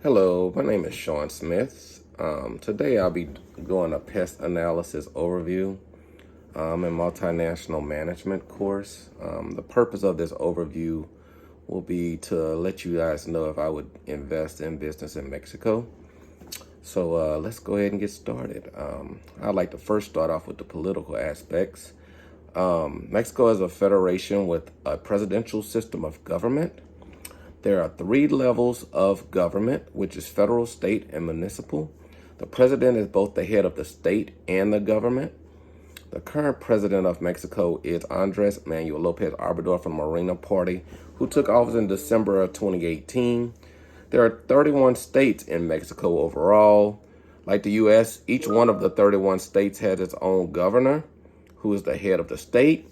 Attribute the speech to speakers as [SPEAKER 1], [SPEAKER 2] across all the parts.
[SPEAKER 1] Hello, my name is Sean Smith. Today I'll be doing a pest analysis overview in multinational management course. The purpose of this overview will be to let you guys know if I would invest in business in Mexico. So let's go ahead and get started. I'd like to first start off with the political aspects. Mexico is a federation with a presidential system of government. There are 3 levels of government, which is federal, state, and municipal. The president is both the head of the state and the government. The current president of Mexico is Andres Manuel Lopez Obrador from the Morena Party, who took office in December of 2018. There are 31 states in Mexico overall. Like the U.S., each one of the 31 states has its own governor, who is the head of the state.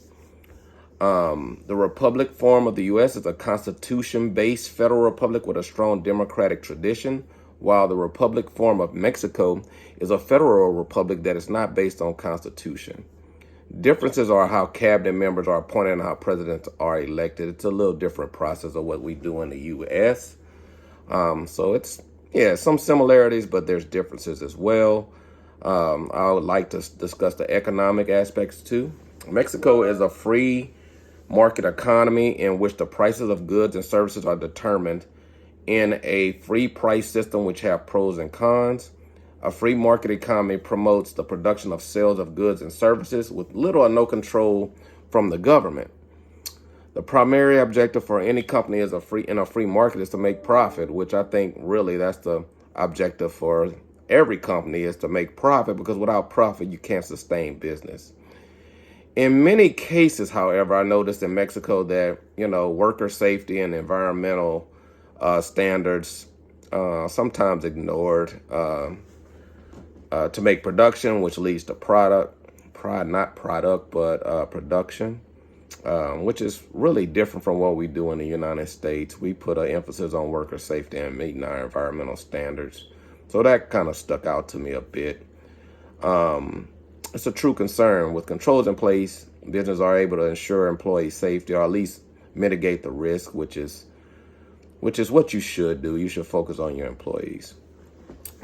[SPEAKER 1] The republic form of the U.S. is a constitution-based federal republic with a strong democratic tradition, while the republic form of Mexico is a federal republic that is not based on constitution. Differences are how cabinet members are appointed and how presidents are elected. It's a little different process of what we do in the U.S. So it's, some similarities, but there's differences as well. I would like to discuss the economic aspects too. Mexico is a free market economy in which the prices of goods and services are determined in a free price system which have pros and cons. A free market economy promotes the production of sales of goods and services with little or no control from the government. The primary objective for any company in a free market is to make profit, which I think really that's the objective for every company, is to make profit, because without profit you can't sustain business. In many cases, however, I noticed in Mexico that, worker safety and environmental standards sometimes ignored to make production, which leads to production, which is really different from what we do in the United States. We put an emphasis on worker safety and meeting our environmental standards. So that kind of stuck out to me a bit. It's a true concern. With controls in place, businesses are able to ensure employee safety, or at least mitigate the risk, which is what you should do. You should focus on your employees.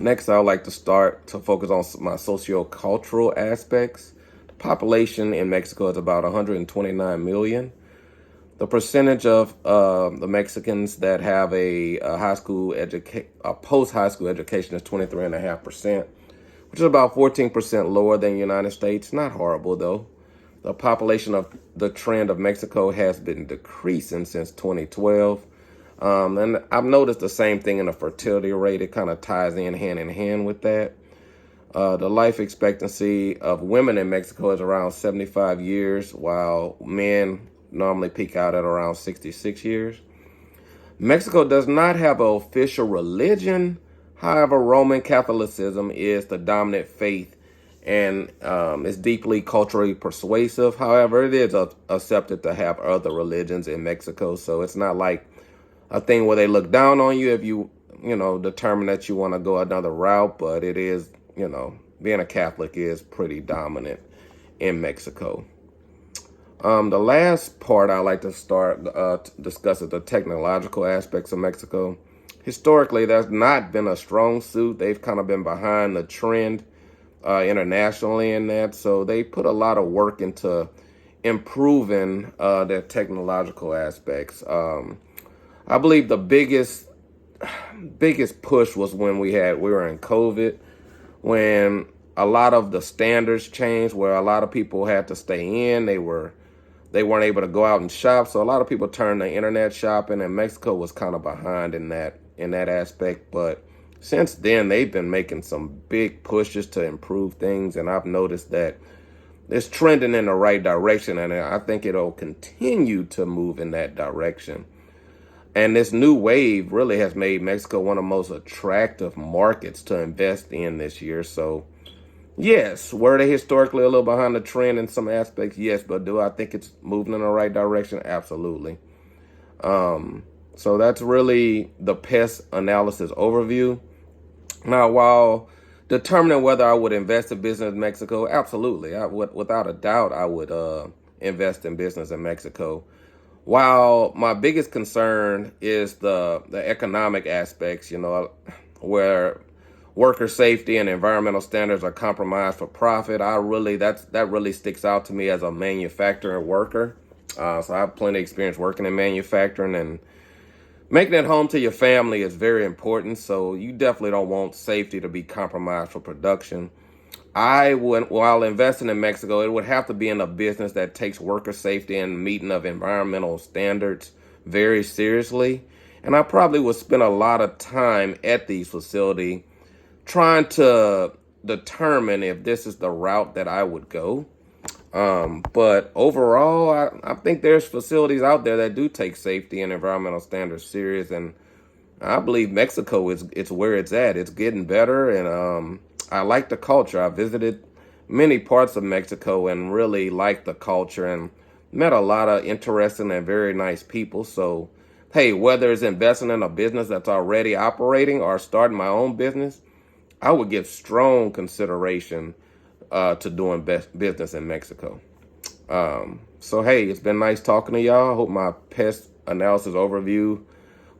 [SPEAKER 1] Next, I would like to start to focus on my socio-cultural aspects. The population in Mexico is about 129 million. The percentage of the Mexicans that have a post-high school education is 23.5%. which is about 14% lower than the United States. Not horrible, though. The population of the trend of Mexico has been decreasing since 2012. And I've noticed the same thing in the fertility rate. It kind of ties in hand with that. The life expectancy of women in Mexico is around 75 years, while men normally peak out at around 66 years. Mexico does not have an official religion. However, Roman Catholicism is the dominant faith, and it's deeply culturally persuasive. However, it is accepted to have other religions in Mexico, so it's not like a thing where they look down on you if you, determine that you want to go another route, but it is, being a Catholic is pretty dominant in Mexico. The last part I like to start to discuss is the technological aspects of Mexico. Historically, that's not been a strong suit. They've kind of been behind the trend internationally in that. So they put a lot of work into improving their technological aspects. I believe the biggest push was when we were in COVID, when a lot of the standards changed, where a lot of people had to stay in. They weren't able to go out and shop. So a lot of people turned to internet shopping, and Mexico was kind of behind in that aspect. But since then, they've been making some big pushes to improve things, and I've noticed that it's trending in the right direction, and I think it'll continue to move in that direction. And this new wave really has made Mexico one of the most attractive markets to invest in this year. So yes, were they historically a little behind the trend in some aspects? Yes, but do I think it's moving in the right direction? Absolutely. So that's really the pest analysis overview. Now, while determining whether I would invest in business in Mexico, absolutely. Without a doubt, I would invest in business in Mexico. While my biggest concern is the economic aspects, where worker safety and environmental standards are compromised for profit, that really sticks out to me as a manufacturing worker. So I have plenty of experience working in manufacturing, and making it home to your family is very important. So you definitely don't want safety to be compromised for production. While investing in Mexico, it would have to be in a business that takes worker safety and meeting of environmental standards very seriously. And I probably would spend a lot of time at these facilities trying to determine if this is the route that I would go. But overall, I think there's facilities out there that do take safety and environmental standards serious, and I believe Mexico is it's where it's at. It's getting better, and I like the culture. I visited many parts of Mexico and really liked the culture and met a lot of interesting and very nice people. So, hey, whether it's investing in a business that's already operating or starting my own business, I would give strong consideration to doing business in Mexico. So, hey, it's been nice talking to y'all. I hope my pest analysis overview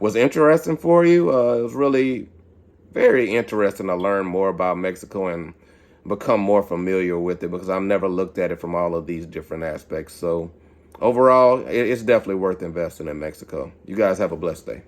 [SPEAKER 1] was interesting for you. It was really very interesting to learn more about Mexico and become more familiar with it, because I've never looked at it from all of these different aspects. So overall, it's definitely worth investing in Mexico. You guys have a blessed day.